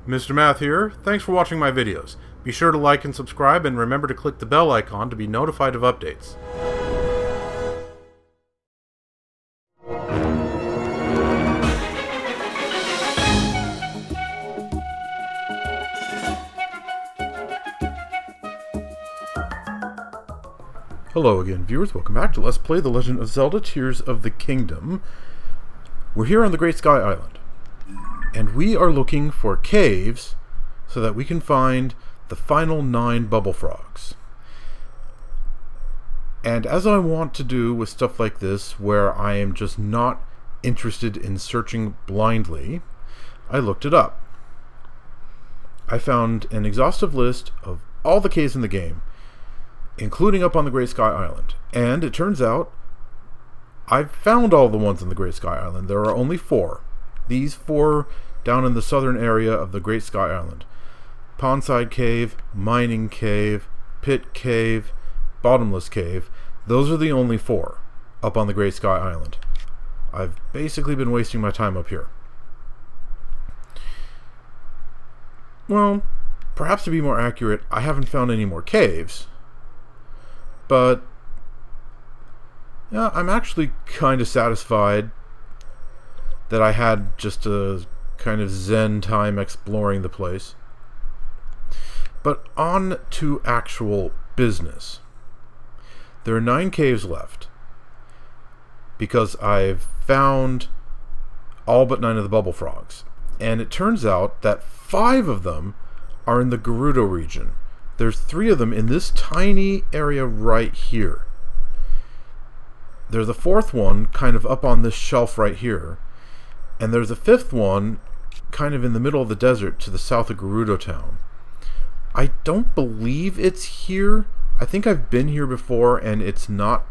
Mr. Math here. Thanks for watching my videos. Be sure to like and subscribe, and remember to click the bell icon to be notified of updates. Hello again, viewers. Welcome back to Let's Play The Legend of Zelda Tears of the Kingdom. We're here on the Great Sky Island, and we are looking for caves so that we can find the final 9 bubble frogs. And as I want to do with stuff like this, where I am just not interested in searching blindly, I looked it up. I found an exhaustive list of all the caves in the game, including up on the Great Sky Island. And it turns out I've found all the ones in the Great Sky Island. There are only 4. These 4 down in the southern area of the Great Sky Island. Pondside Cave, Mining Cave, Pit Cave, Bottomless Cave. Those are the only 4 up on the Great Sky Island. I've basically been wasting my time up here. Well, perhaps to be more accurate, I haven't found any more caves. But yeah, I'm actually kind of satisfied that I had just a kind of zen time exploring the place. But on to actual business. There are 9 caves left, because I've found all but 9 of the bubble frogs. And it turns out that 5 of them are in the Gerudo region. There's 3 of them in this tiny area right here. There's a 4th one kind of up on this shelf right here. And there's a 5th one kind of in the middle of the desert to the south of Gerudo town. I don't believe it's here. I think I've been here before, and it's not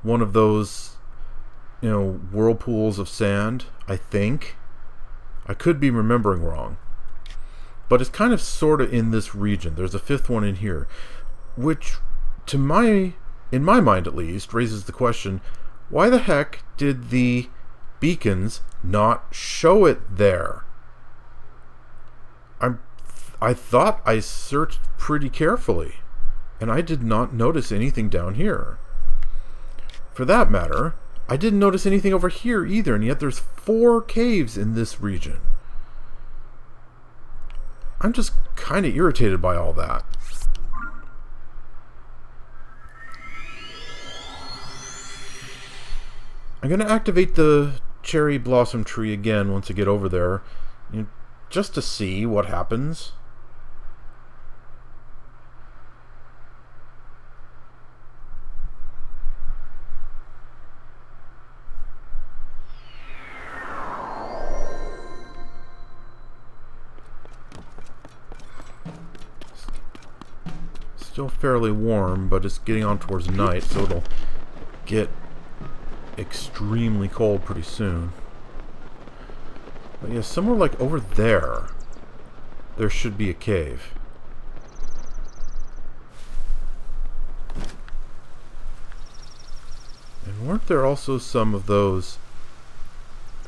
one of those, whirlpools of sand, I think. I could be remembering wrong. But it's kind of sort of in this region. There's a 5th one in here, which, in my mind at least, raises the question, why the heck did the beacons not show it there? I thought I searched pretty carefully, and I did not notice anything down here. For that matter, I didn't notice anything over here either, and yet there's 4 caves in this region. I'm just kind of irritated by all that. I'm going to activate the cherry blossom tree again once I get over there, just to see what happens. Still fairly warm, but it's getting on towards night, so it'll get extremely cold pretty soon. But yeah, somewhere like over there, there should be a cave. And weren't there also some of those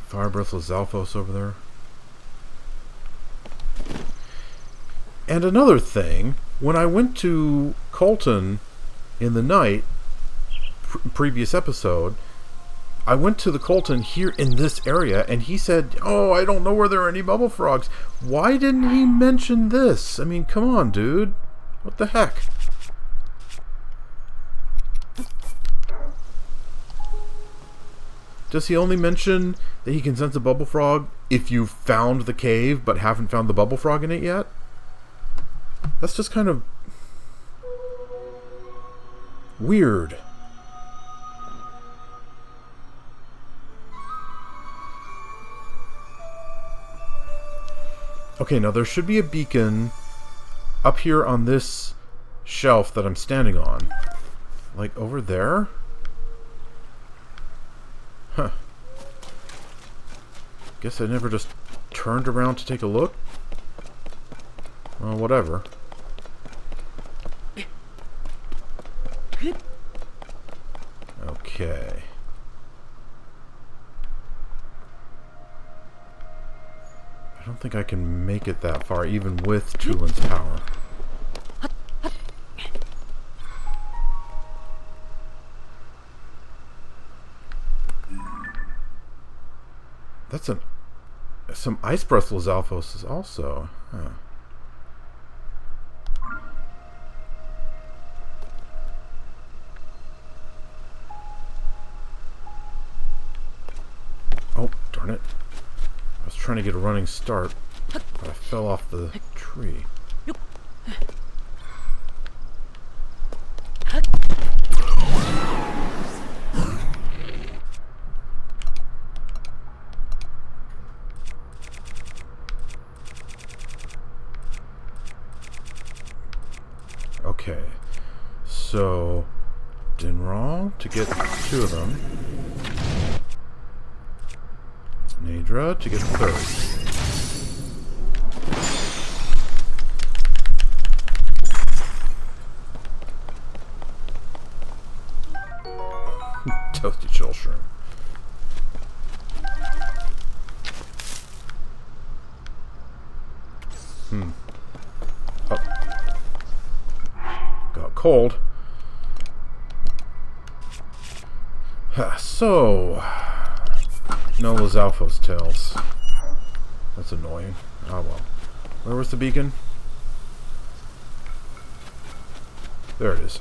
fire breathless Zalfos over there? And another thing, when I went to Colton in the night, previous episode, I went to the Colton here in this area, and he said, "Oh, I don't know where there are any bubble frogs." Why didn't he mention this? I mean, come on, dude. What the heck? Does he only mention that he can sense a bubble frog if you've found the cave but haven't found the bubble frog in it yet? That's just kind of weird. Okay, now there should be a beacon up here on this shelf that I'm standing on. Like over there? Huh. Guess I never just turned around to take a look. Well, whatever. Okay. don't think I can make it that far, even with Tulin's power. That's some Ice Breath Lizalfos is also. Huh. Oh, darn it. I was trying to get a running start, but I fell off the tree. Okay, so Dinral to get 2 of them. Nadra to get the 3rd. Toasty chill shroom. Oh. Got cold. So, no Lizalfos tails. That's annoying. Oh well. Where was the beacon? There it is.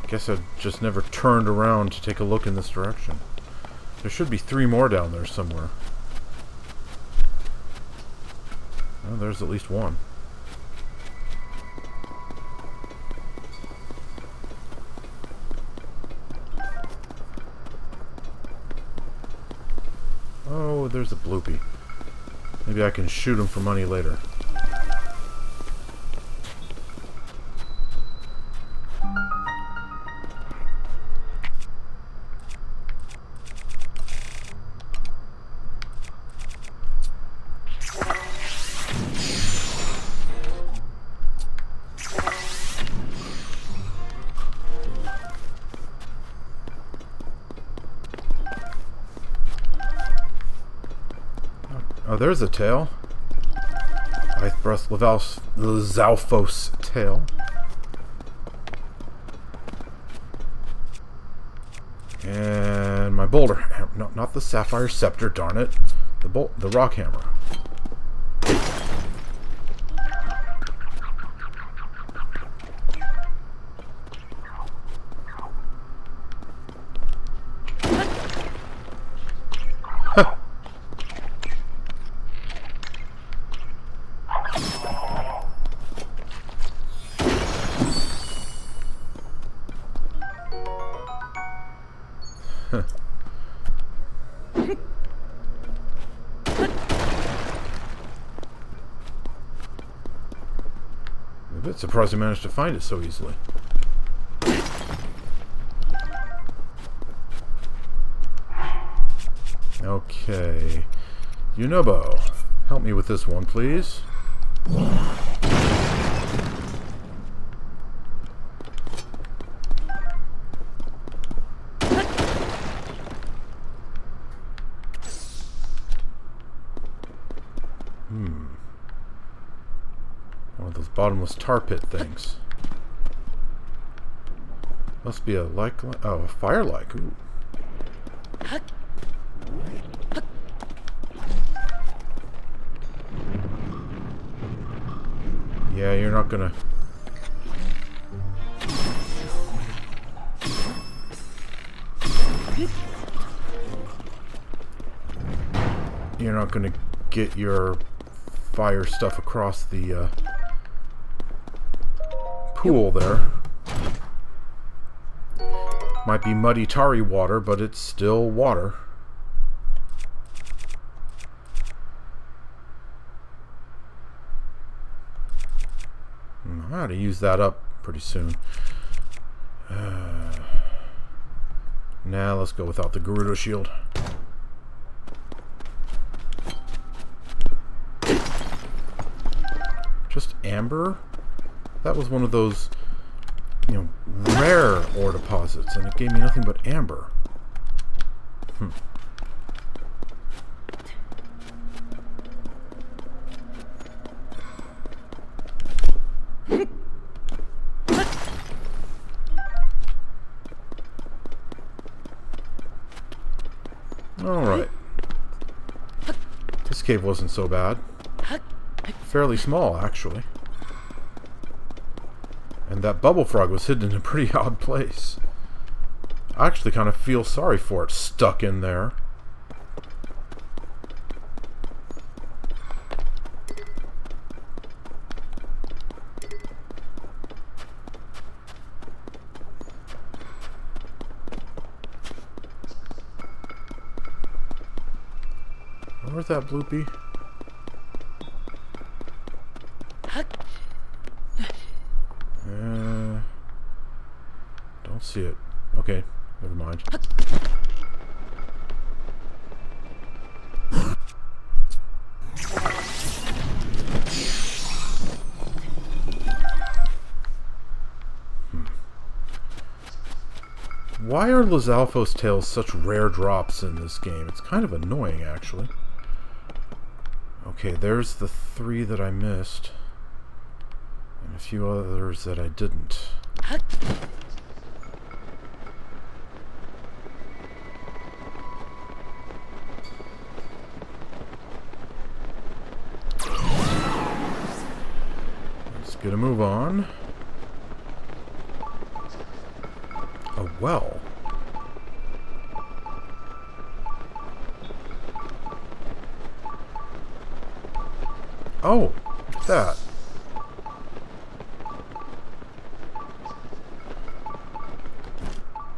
Guess I just never turned around to take a look in this direction. There should be 3 more down there somewhere. Oh, there's at least 1. Oh, there's a bloopy. Maybe I can shoot him for money later. Oh, there's a tail. Ice Breath Lizalfos tail. And my boulder. No, not the Sapphire Scepter, darn it. The rock hammer. I'm a bit surprised I managed to find it so easily. Okay. Yunobo, help me with this one, please. One of those bottomless tar pit things. Must be a oh, a fire like. Ooh. Yeah, you're not gonna. You're not gonna get your fire stuff across the pool there. Might be muddy, tarry water, but it's still water. I ought to use that up pretty soon. Now let's go without the Gerudo shield. Just amber? That was one of those, you know, rare ore deposits, and it gave me nothing but amber. cave wasn't so bad. Fairly small, actually. And that bubble frog was hidden in a pretty odd place. I actually kind of feel sorry for it, stuck in there. Where's that bloopy? Don't see it. Okay, never mind. Why are Lizalfo's tails such rare drops in this game? It's kind of annoying, actually. Okay, there's the 3 that I missed. And a few others that I didn't. Let's get a move on. A well. Oh, that.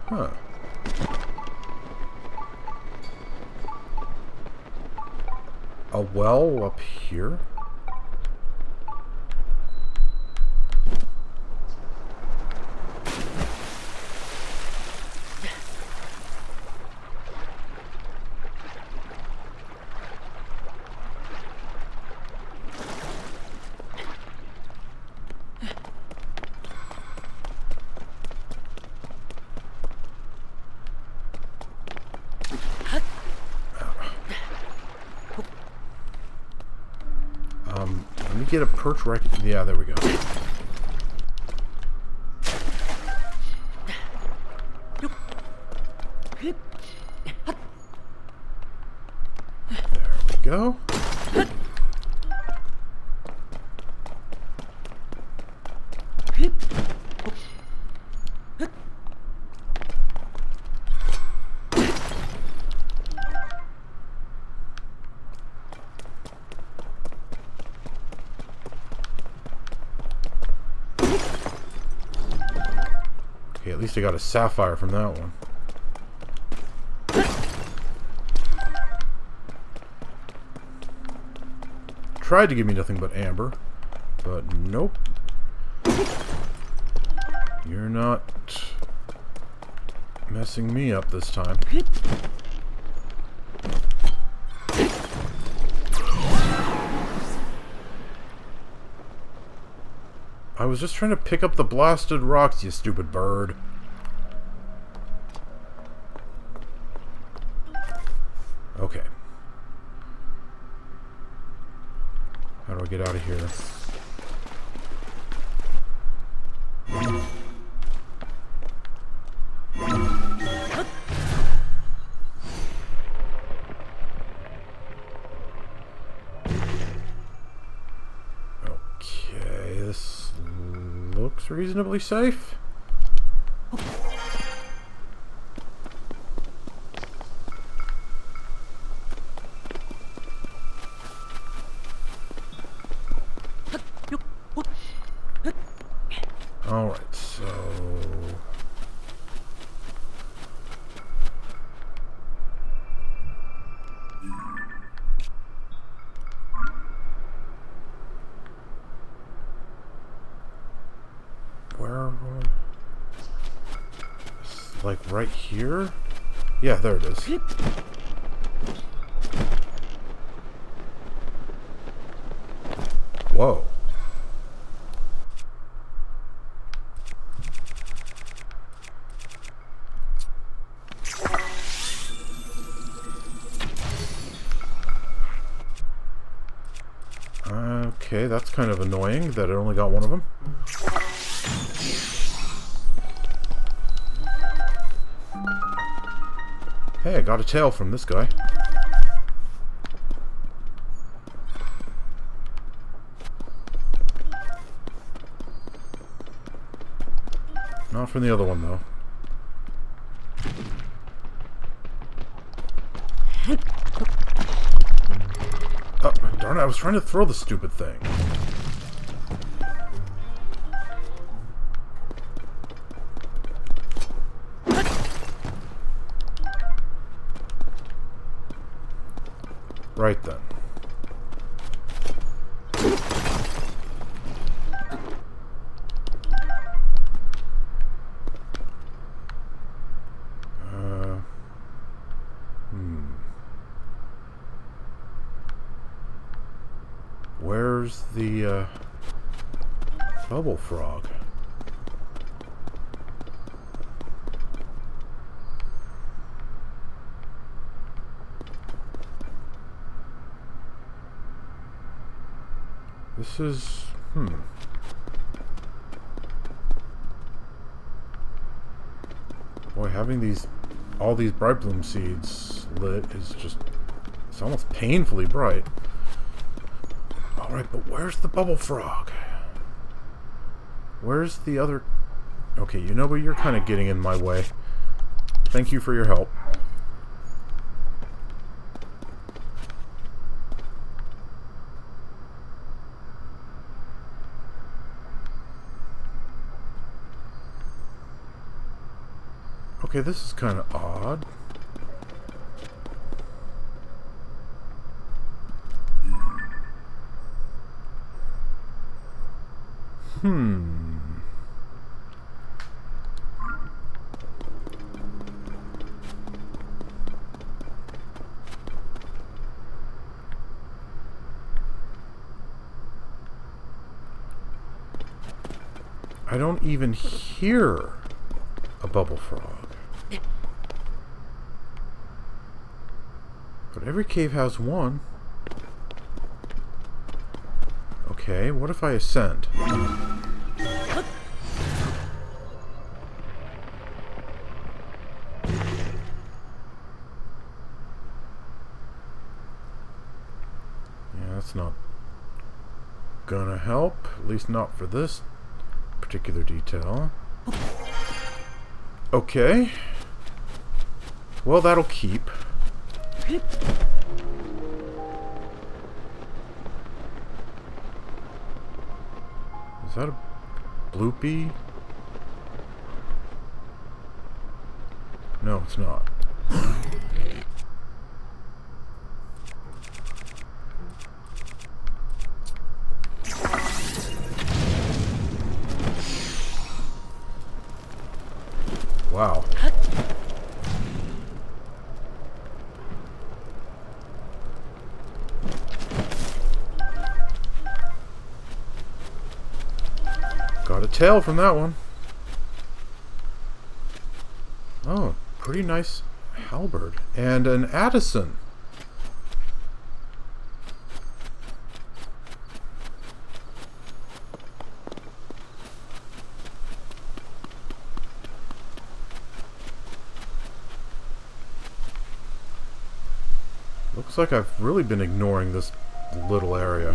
Huh. A well up here? Let me get a perch right... Yeah, there we go. There we go. Okay, at least I got a sapphire from that one. Tried to give me nothing but amber, but nope. You're not messing me up this time. I was just trying to pick up the blasted rocks, you stupid bird. Okay. How do I get out of here? Okay, this looks reasonably safe. Alright, so... Where... Like right here? Yeah, there it is. Whoa. Okay, that's kind of annoying that I only got one of them. Hey, I got a tail from this guy. Not from the other one, though. Oh, darn it, I was trying to throw the stupid thing. Right then. Where's the bubble frog? This is... Boy, having all these bright bloom seeds lit is just... It's almost painfully bright. Alright, but where's the bubble frog? Where's the other... Okay, you know, but you're kind of getting in my way. Thank you for your help. Okay, this is kind of odd. I don't even hear a bubble frog. But every cave has one. Okay, what if I ascend? Yeah, that's not gonna help. At least not for this particular detail. Okay. Well, that'll keep. Is that a bloopy? No, it's not. Wow. Got a tail from that one. Oh, pretty nice halberd. And an Addison. Looks like I've really been ignoring this little area.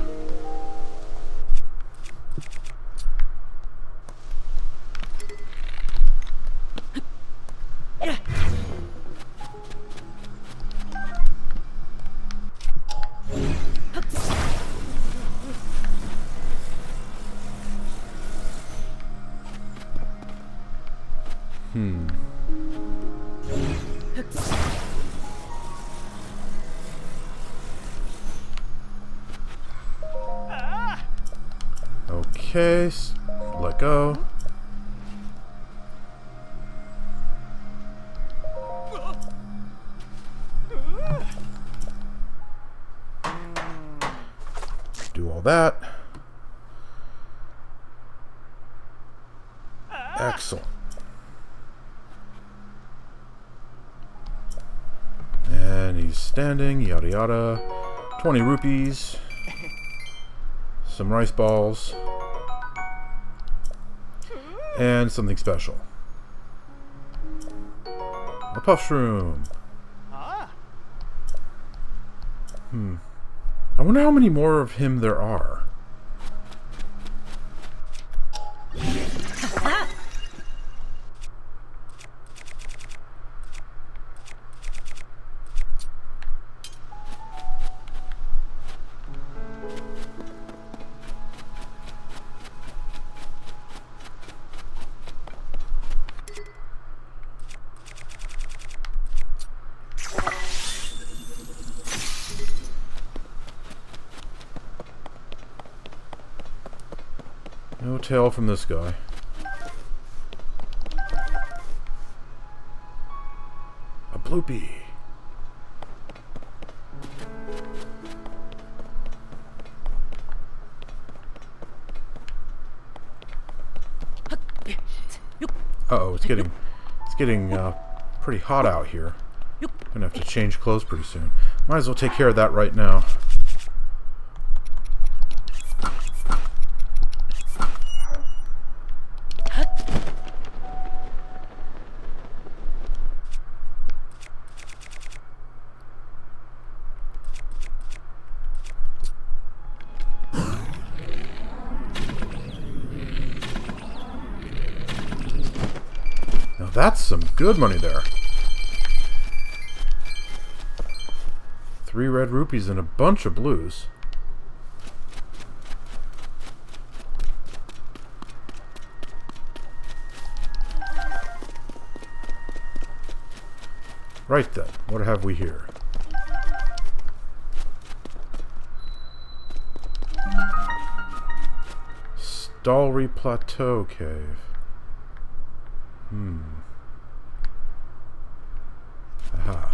Okay, let go. Do all that. Excellent. And he's standing, yada yada. 20 rupees. Some rice balls. And something special. A puff shroom. I wonder how many more of him there are. No tail from this guy. A bloopy. Uh-oh, it's getting pretty hot out here. Gonna have to change clothes pretty soon. Might as well take care of that right now. Now that's some good money there. 3 red rupees and a bunch of blues. Right then, what have we here? Stalry Plateau Cave. Aha.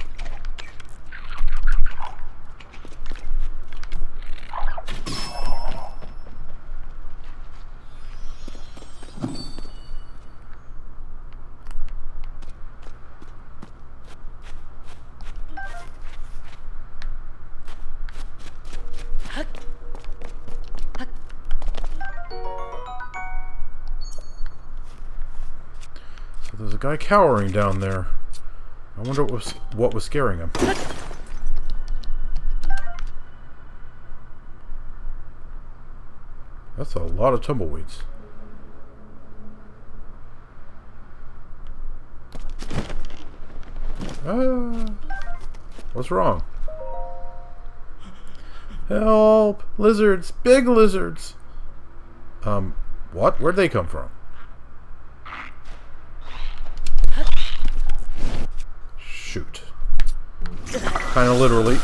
So there's a guy cowering down there. I wonder what was scaring him. That's a lot of tumbleweeds. What's wrong? Help! Lizards! Big lizards! What? Where'd they come from? Shoot. Kinda literally.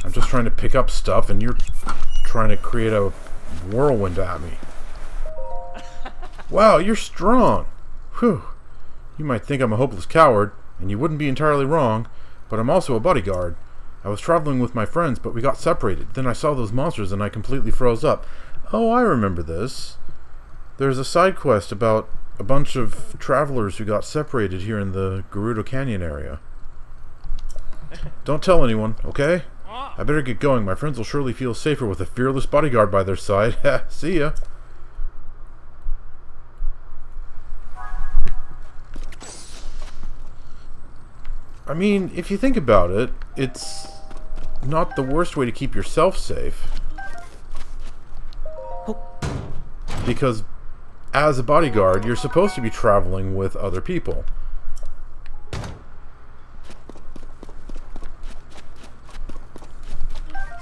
I'm just trying to pick up stuff and you're trying to create a whirlwind at me. Wow, you're strong. Whew. You might think I'm a hopeless coward, and you wouldn't be entirely wrong, but I'm also a bodyguard. I was traveling with my friends, but we got separated. Then I saw those monsters and I completely froze up. Oh, I remember this. There's a side quest about a bunch of travelers who got separated here in the Gerudo Canyon area. Don't tell anyone, okay? I better get going. My friends will surely feel safer with a fearless bodyguard by their side. See ya. I mean, if you think about it, it's not the worst way to keep yourself safe. Because as a bodyguard, you're supposed to be traveling with other people.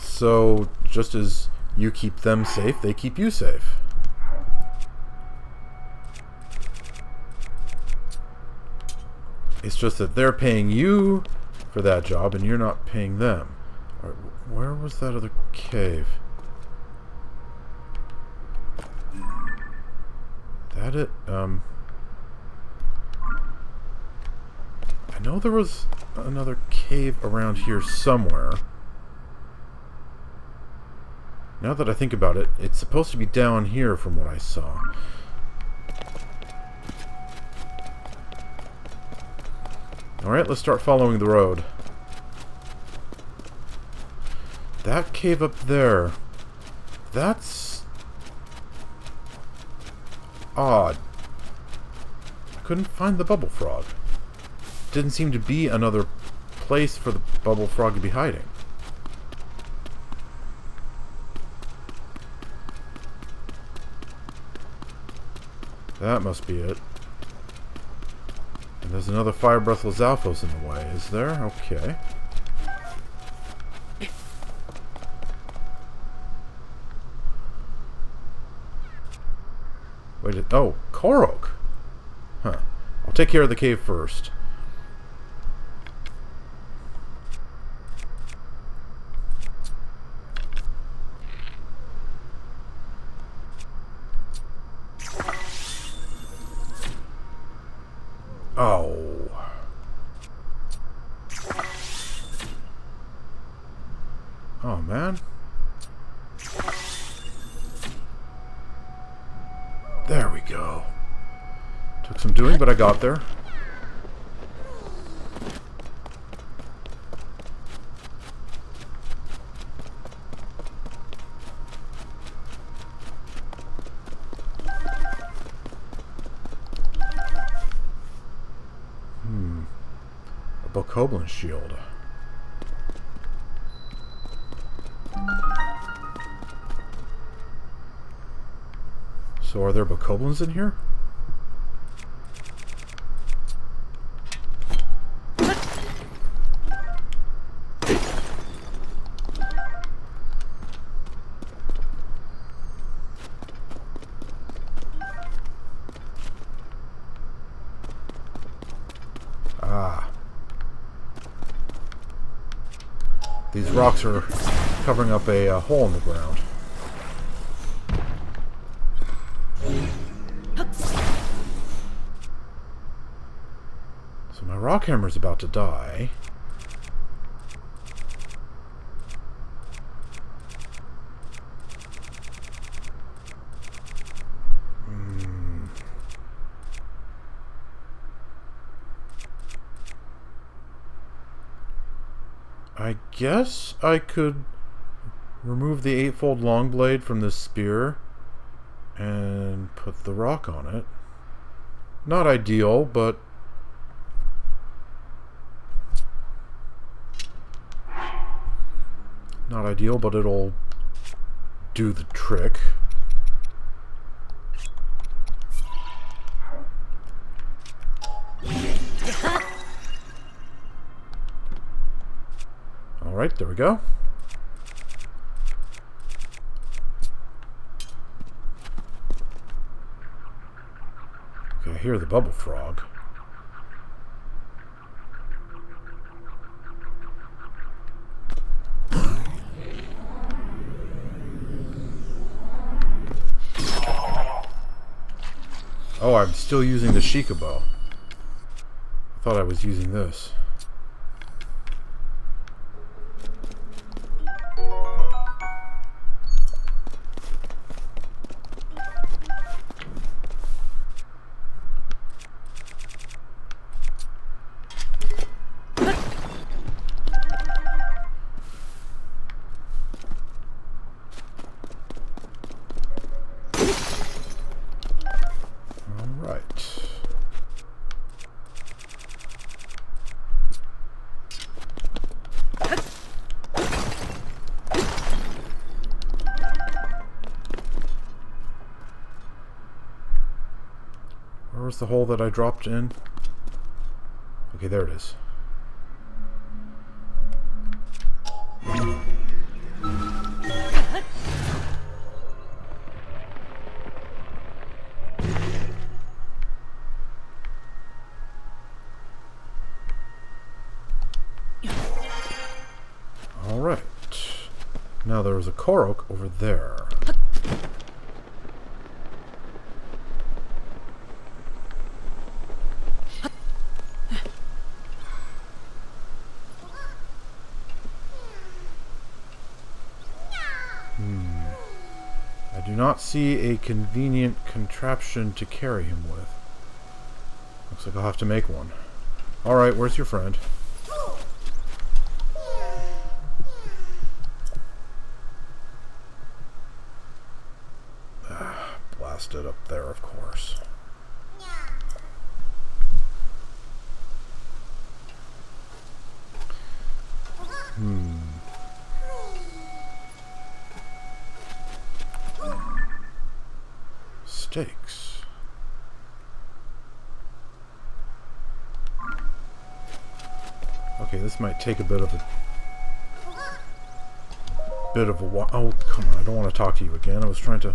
So, just as you keep them safe, they keep you safe. It's just that they're paying you for that job and you're not paying them. Right, where was that other cave? That it? I know there was another cave around here somewhere. Now that I think about it, it's supposed to be down here from what I saw. Alright, let's start following the road. That cave up there, that's odd. I couldn't find the bubble frog. Didn't seem to be another place for the bubble frog to be hiding. That must be it. And there's another fire breathless Alphos in the way, is there? Okay. Wait, oh, Korok! Huh. I'll take care of the cave first. Oh. Oh, man. There we go. Took some doing, but I got there. A Bokoblin shield. So are there Bokoblins in here? Ah. These rocks are covering up a hole in the ground. So my rock hammer's about to die. I guess I could remove the eightfold long blade from this spear and put the rock on it. Not ideal, but it'll do the trick. Alright, there we go. Okay, I hear the bubble frog. Oh, I'm still using the Shikabo. I thought I was using this. Where's the hole that I dropped in? Okay, there it is. Alright. Now there's a Korok over there. I do not see a convenient contraption to carry him with. Looks like I'll have to make one. Alright, where's your friend? Blasted up there, of course. Stakes. Okay, this might take a bit of a while. Oh, come on! I don't want to talk to you again. I was trying to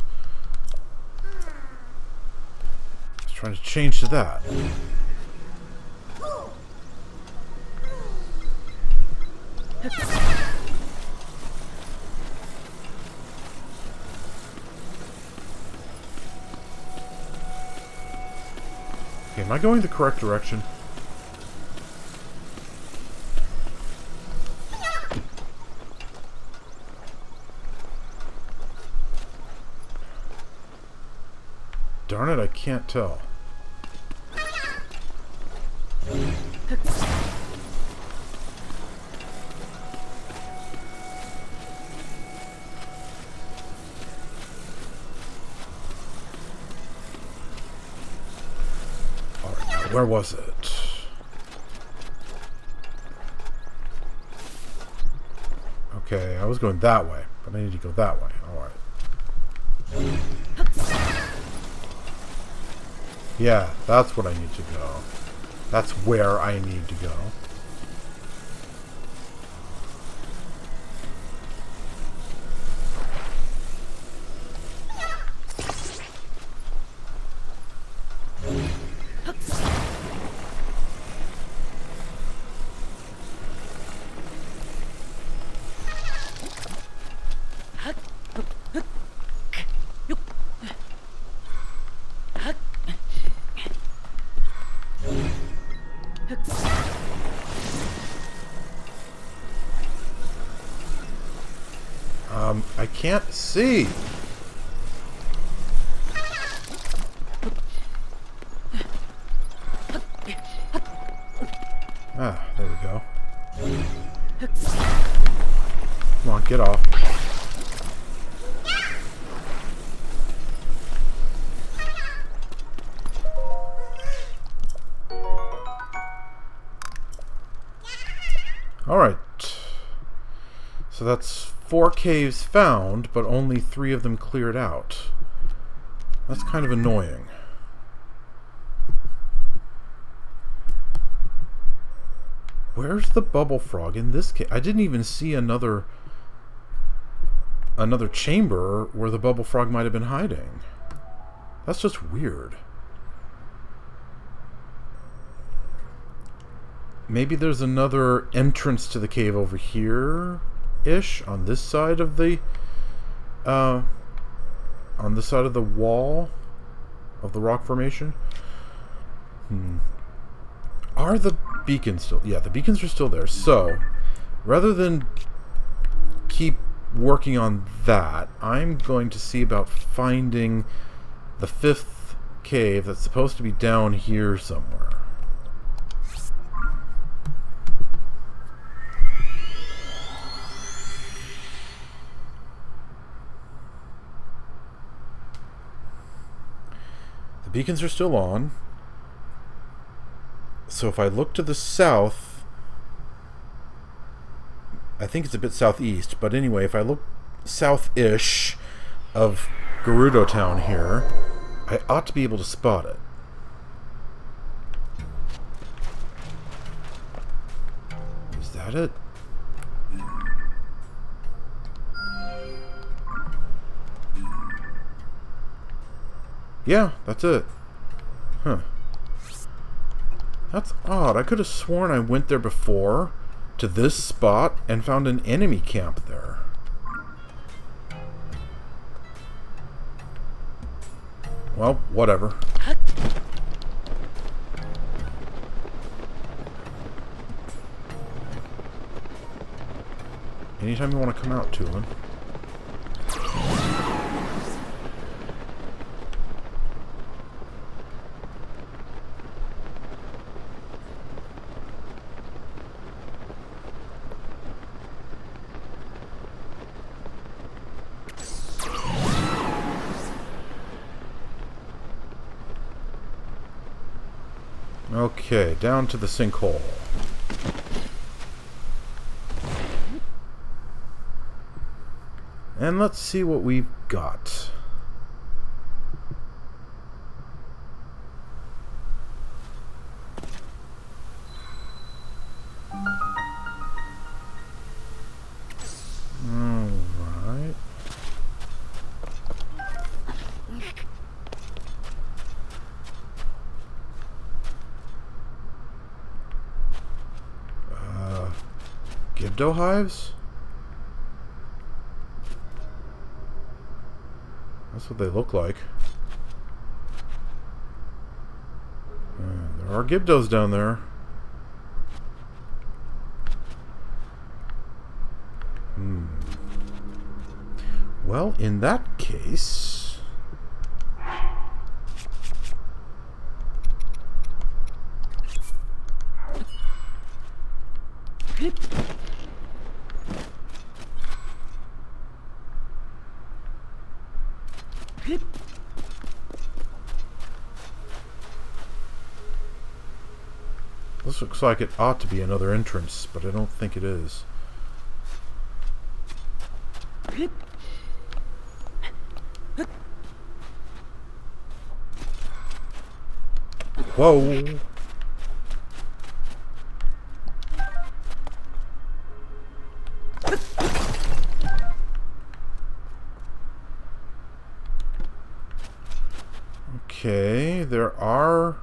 change to that. Okay, am I going the correct direction? Darn it, I can't tell. Alright, where was it? Okay, I was going that way, but I need to go that way. Alright. Yeah, that's what I need to go. That's where I need to go. I can't see. Ah, there we go. Come on, get off. Alright. So that's 4 caves found, but only 3 of them cleared out. That's kind of annoying. Where's the bubble frog in this cave? I didn't even see another chamber where the bubble frog might have been hiding. That's just weird. Maybe there's another entrance to the cave over here-ish, on this side of the wall of the rock formation. Are the beacons still? Yeah, the beacons are still there. So, rather than keep working on that, I'm going to see about finding the 5th cave that's supposed to be down here somewhere. The beacons are still on. So if I look to the south, I think it's a bit southeast, but anyway, if I look south-ish of Gerudo town here, I ought to be able to spot it. Is that it? Yeah, that's it. Huh. That's odd. I could have sworn I went there before, to this spot, and found an enemy camp there. Well, whatever. Anytime you want to come out, Tulin. Okay, down to the sinkhole. And let's see what we've got. Gibdo hives? That's what they look like. There are Gibdos down there. Well, in that case... This looks like it ought to be another entrance, but I don't think it is. Whoa! Okay, there are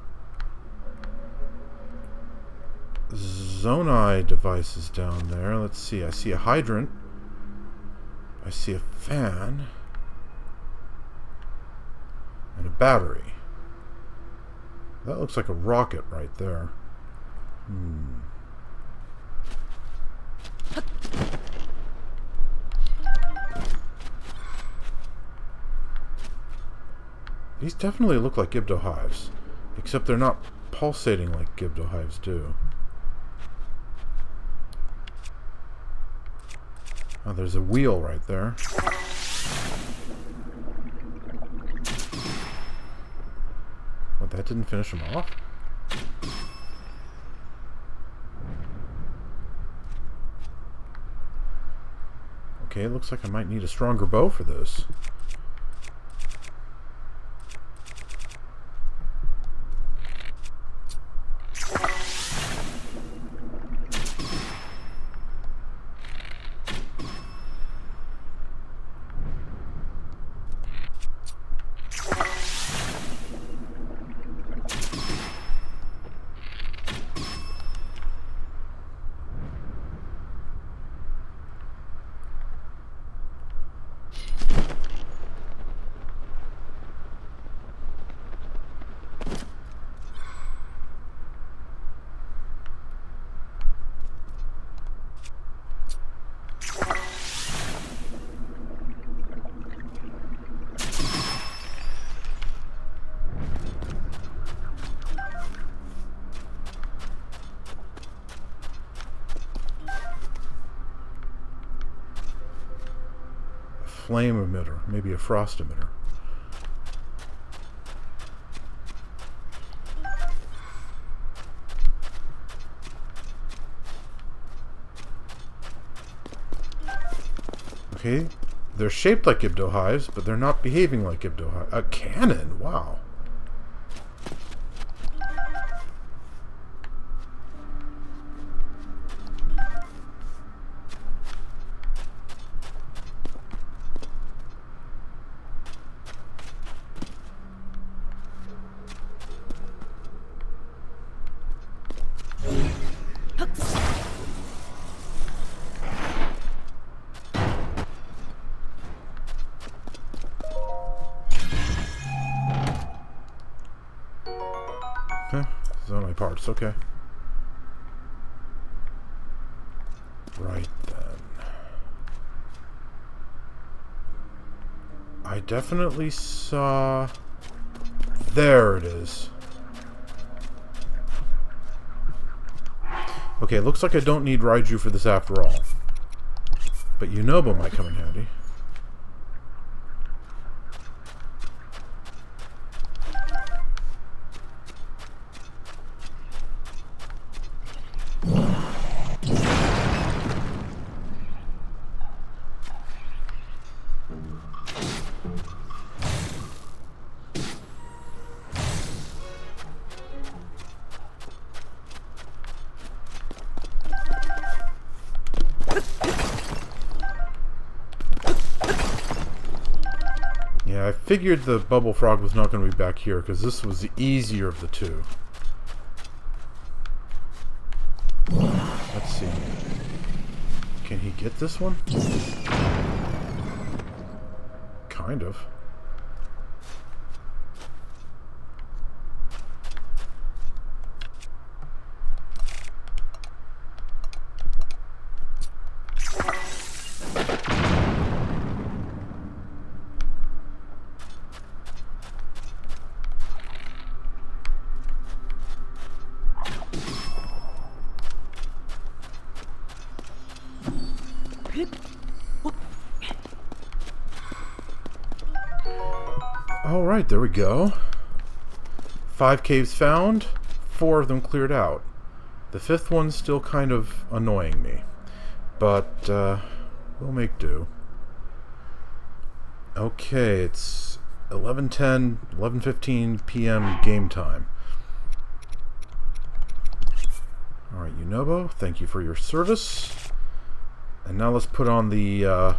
Zonai devices down there. Let's see. I see a hydrant. I see a fan. And a battery. That looks like a rocket right there. These definitely look like Gibdo hives, except they're not pulsating like Gibdo hives do. Oh, there's a wheel right there. What, that didn't finish him off? Okay, it looks like I might need a stronger bow for this. Flame emitter, maybe a frost emitter. Okay, they're shaped like Gibdo hives, but they're not behaving like Gibdo hives. A cannon, wow. Zonai parts, okay. Right then. I definitely saw... There it is. Okay, it looks like I don't need Raiju for this after all. But Yunobo might come in handy. Yeah, I figured the bubble frog was not going to be back here because this was the easier of the two. Let's see. Can he get this one? Kind of. Alright, there we go. 5 caves found, 4 of them cleared out. The 5th one's still kind of annoying me. But, we'll make do. Okay, it's 11:10, 11:15 p.m. game time. Alright, Yunobo, thank you for your service. And now let's put on the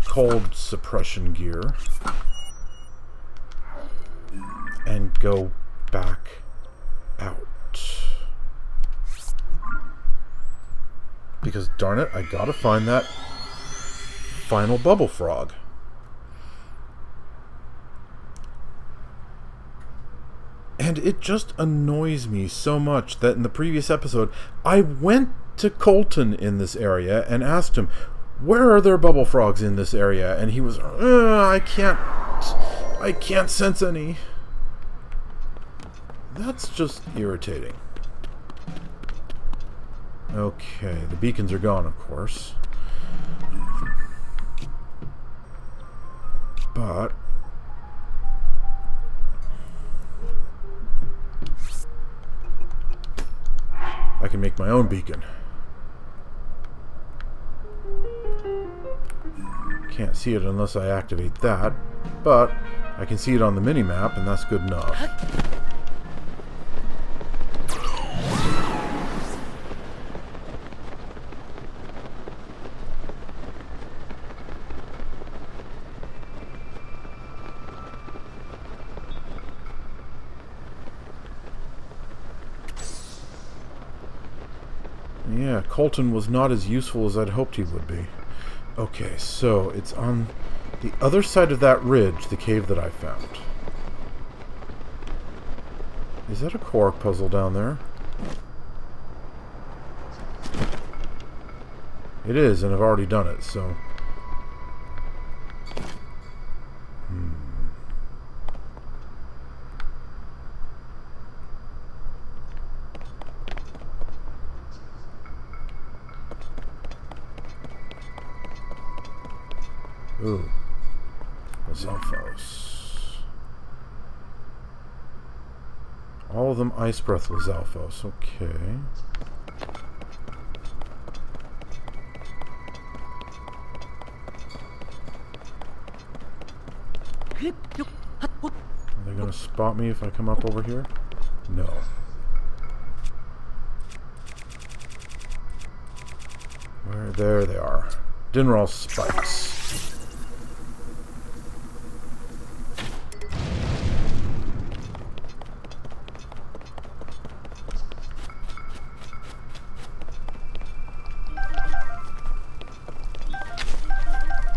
cold suppression gear. And go back out. Because darn it, I gotta find that final bubble frog. And it just annoys me so much that in the previous episode, I went to Colton in this area and asked him, where are there bubble frogs in this area? And he was, I can't sense any. That's just irritating. Okay, the beacons are gone, of course. But I can make my own beacon. Can't see it unless I activate that, but I can see it on the mini-map, and that's good enough. Yeah, Colton was not as useful as I'd hoped he would be. Okay, so it's on the other side of that ridge, the cave that I found. Is that a Korok puzzle down there? It is, and I've already done it, so... Ooh. Lizalfos. All of them Ice Breath Lizalfos. Okay. Are they going to spot me if I come up over here? No. Where? There they are. Dinral spikes.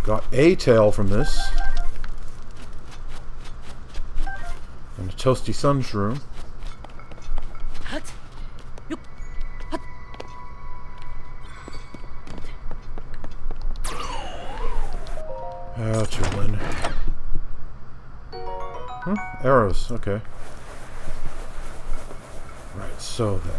Got a tail from this. And a toasty sun shroom. Chillin'. Arrows, okay. Right, so then.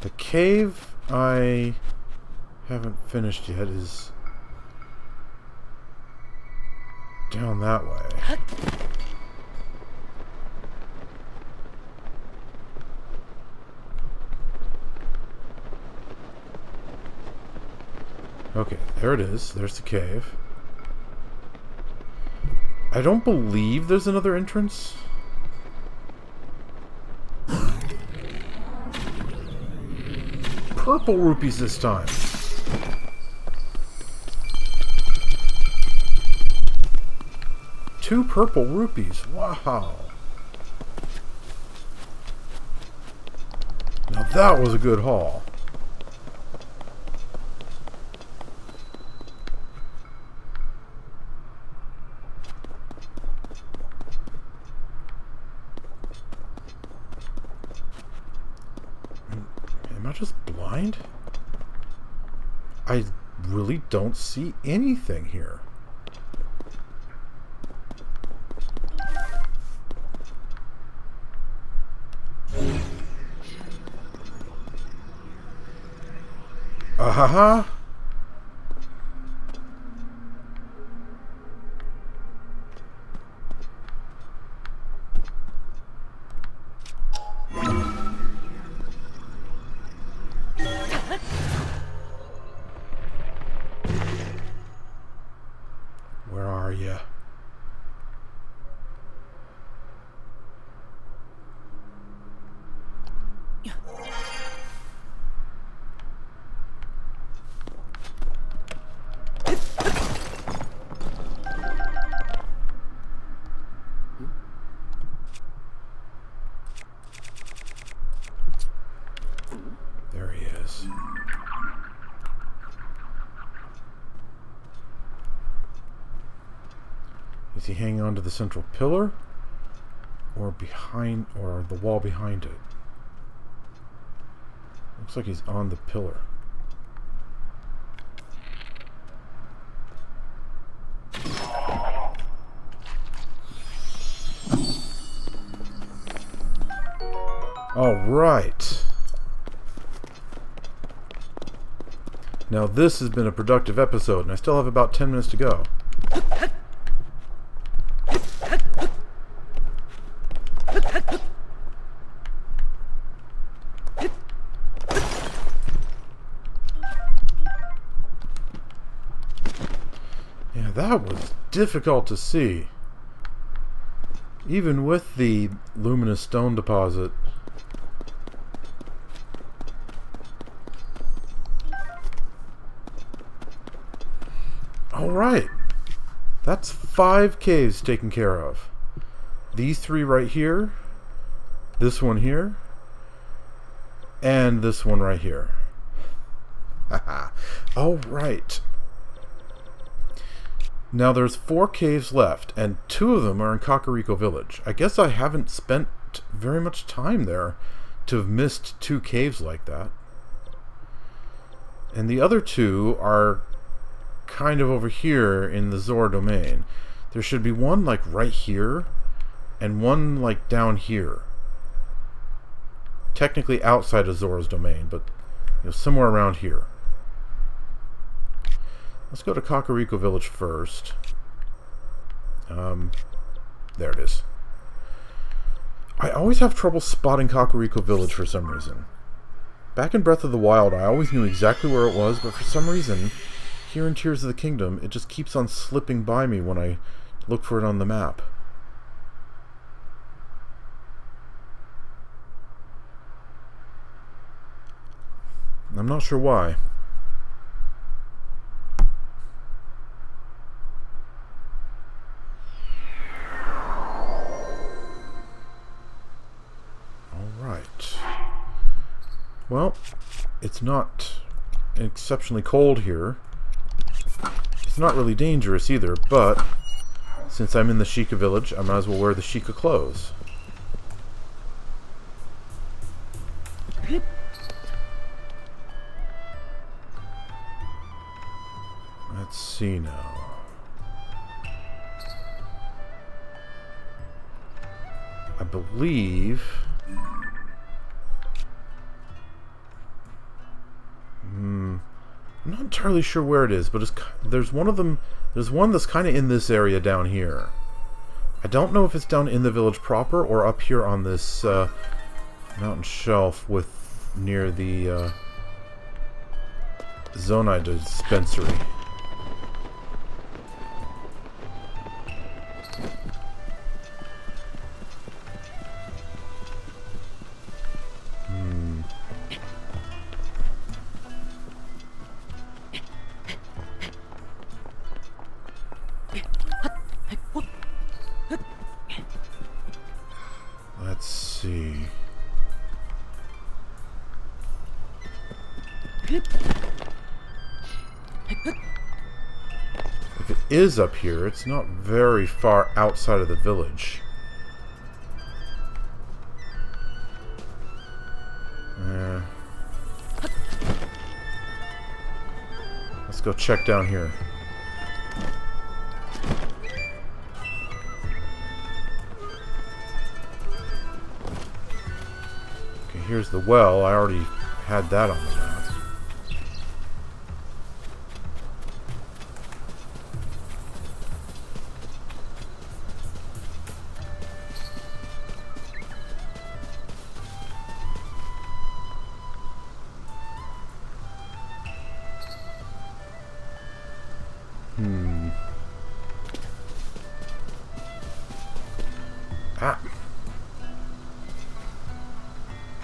The cave I haven't finished yet is down that way. Okay, there it is. There's the cave. I don't believe there's another entrance. purple rupees this time. Two purple rupees. Wow. Now that was a good haul. Am I just blind? I really don't see anything here. Ahaha. Where are you? There he is. Is he hanging onto the central pillar? Or behind, or the wall behind it? Looks like he's on the pillar. All right. Now this has been a productive episode, and I still have about 10 minutes to go. Yeah, that was difficult to see. Even with the luminous stone deposit. Alright. That's 5 caves taken care of. These 3 right here. This one here. And this one right here. Haha. Alright. Now there's 4 caves left, and 2 of them are in Kakariko Village. I guess I haven't spent very much time there to have missed 2 caves like that. And the other 2 are kind of over here in the Zora domain. There should be one like right here, and one like down here. Technically outside of Zora's domain, but somewhere around here. Let's go to Kakariko Village first. There it is. I always have trouble spotting Kakariko Village for some reason. Back in Breath of the Wild, I always knew exactly where it was, but for some reason, here in Tears of the Kingdom, it just keeps on slipping by me when I look for it on the map. I'm not sure why. Alright. Well, it's not exceptionally cold here. It's not really dangerous either, but since I'm in the Sheikah village, I might as well wear the Sheikah clothes. Let's see now. I believe... I'm not entirely sure where it is, but there's one of them. There's one that's kind of in this area down here. I don't know if it's down in the village proper or up here on this mountain shelf near the Zonai dispensary. If it is up here, it's not very far outside of the village. Let's go check down here. Okay, here's the well. I already had that on the map. Ah.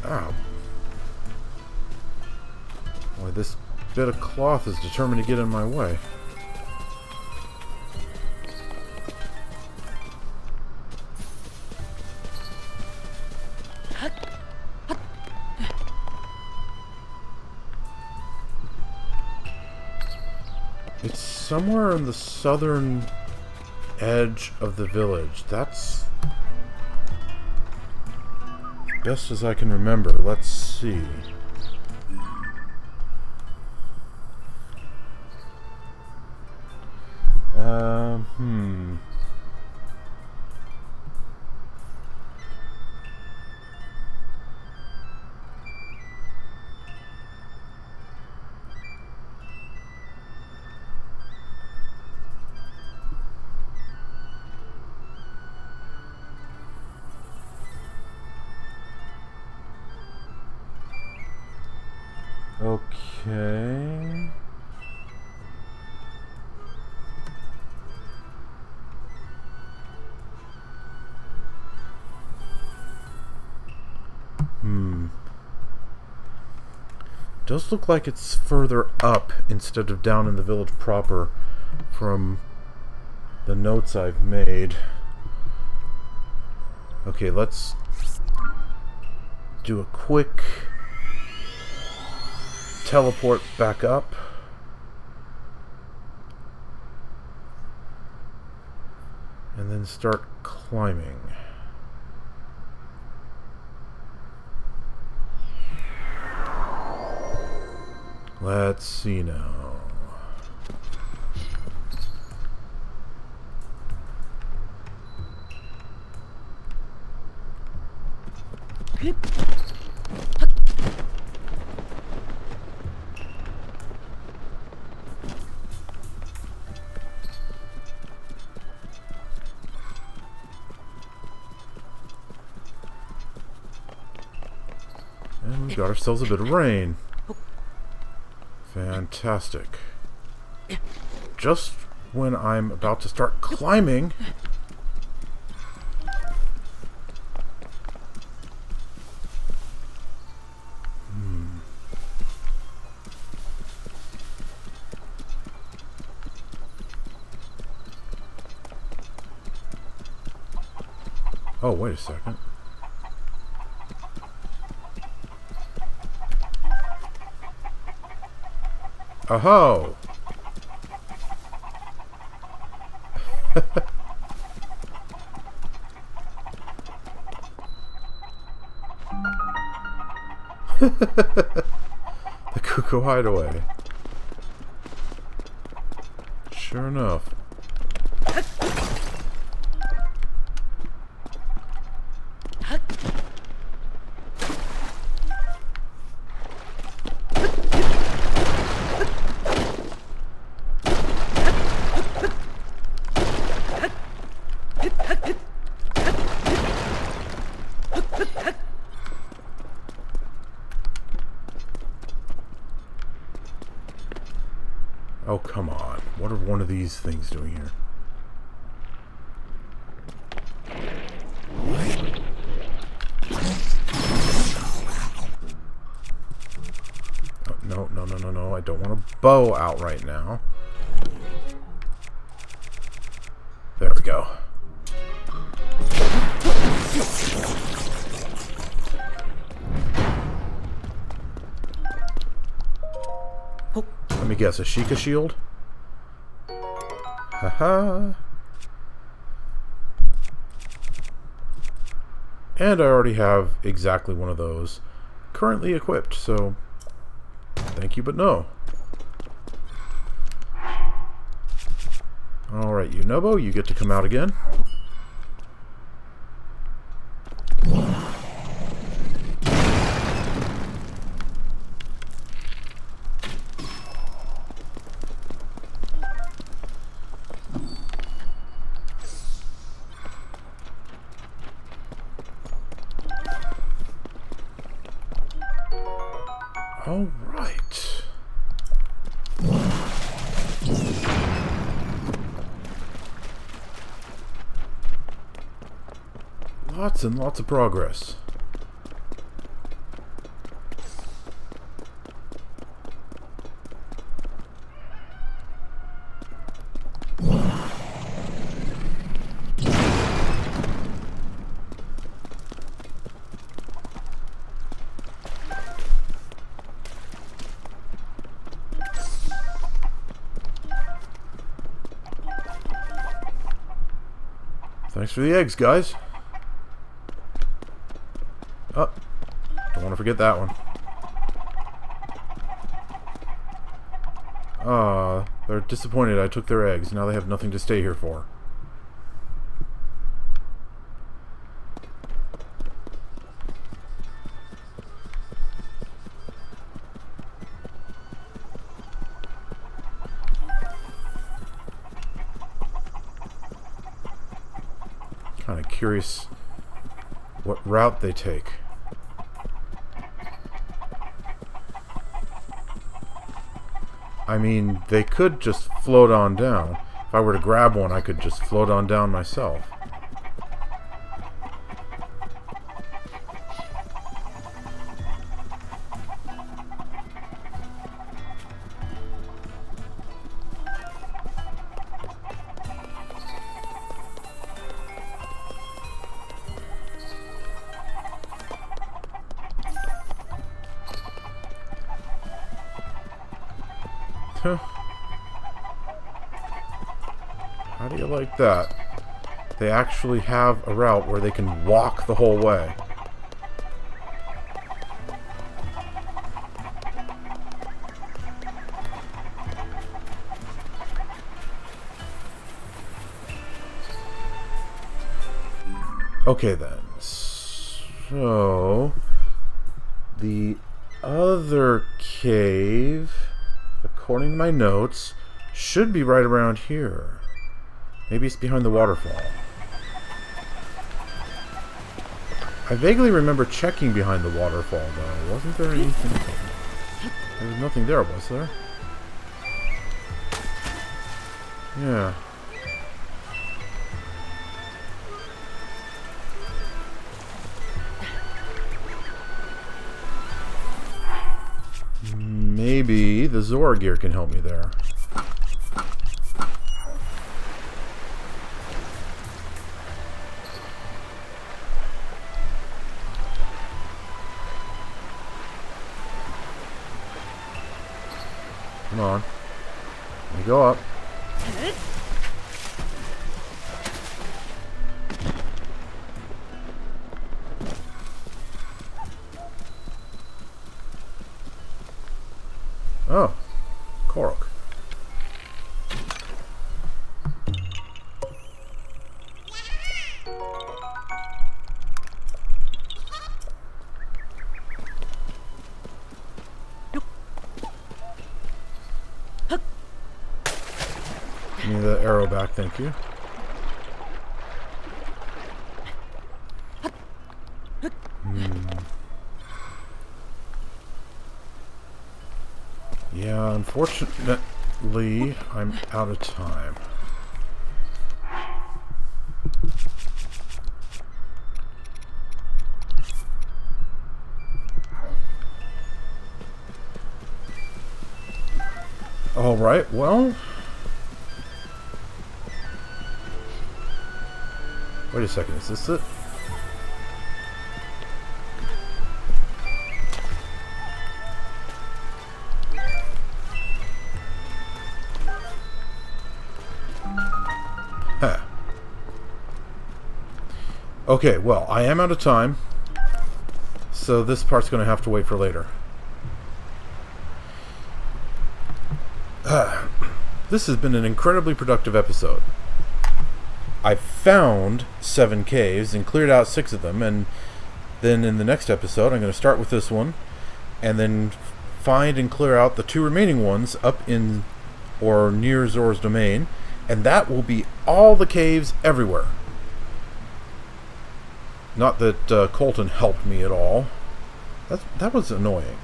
Ow. Boy, this bit of cloth is determined to get in my way. It's somewhere in the southern edge of the village. That's best as I can remember. Let's see. Okay. Does look like it's further up instead of down in the village proper from the notes I've made. Okay, let's do a quick teleport back up. And then start climbing. Let's see now. And we got ourselves a bit of rain. Fantastic. Just when I'm about to start climbing, oh, wait a second. Oh-ho! The Cuckoo Hideaway. Sure enough. Oh, come on. What are one of these things doing here? Oh, no, no, no, no, no. I don't want a bow out right now. There we go. Let me guess, a Sheikah shield? Haha. And I already have exactly one of those currently equipped, so thank you, but no. Alright, Yunobo, you get to come out again. All right. Lots and lots of progress. Thanks for the eggs, guys. Oh, don't want to forget that one. They're disappointed I took their eggs. Now they have nothing to stay here for. Kind of curious what route they take. I mean, they could just float on down. If I were to grab one, I could just float on down myself. How do you like that? They actually have a route where they can walk the whole way. Okay then. So the other cave, according to my notes, should be right around here. Maybe it's behind the waterfall. I vaguely remember checking behind the waterfall, though. Wasn't there anything? There was nothing there, was there? Yeah. Maybe the Zora gear can help me there. Come on. Let me go up. Oh. Korok. Give me the arrow back, thank you. Yeah, unfortunately, I'm out of time. Alright, well... Wait a second, is this it? Okay, well, I am out of time, so this part's going to have to wait for later. This has been an incredibly productive episode. I found 7 caves and cleared out 6 of them, and then in the next episode I'm going to start with this one and then find and clear out the 2 remaining ones up in or near Zora's domain, and that will be all the caves everywhere. Not that Colton helped me at all. That was annoying.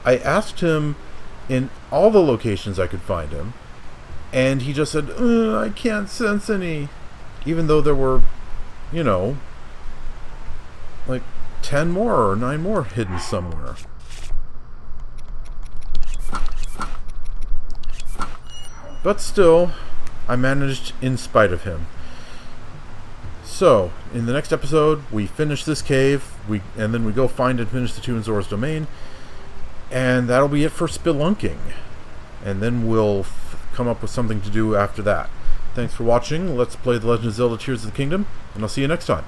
I asked him in all the locations I could find him, and he just said, I can't sense any. Even though there were, you know, like 10 more or 9 more hidden somewhere. But still, I managed in spite of him. So, in the next episode, we finish this cave, and then we go find and finish the 2 in Zora's domain, and that'll be it for spelunking. And then we'll come up with something to do after that. Thanks for watching. Let's play The Legend of Zelda Tears of the Kingdom, and I'll see you next time.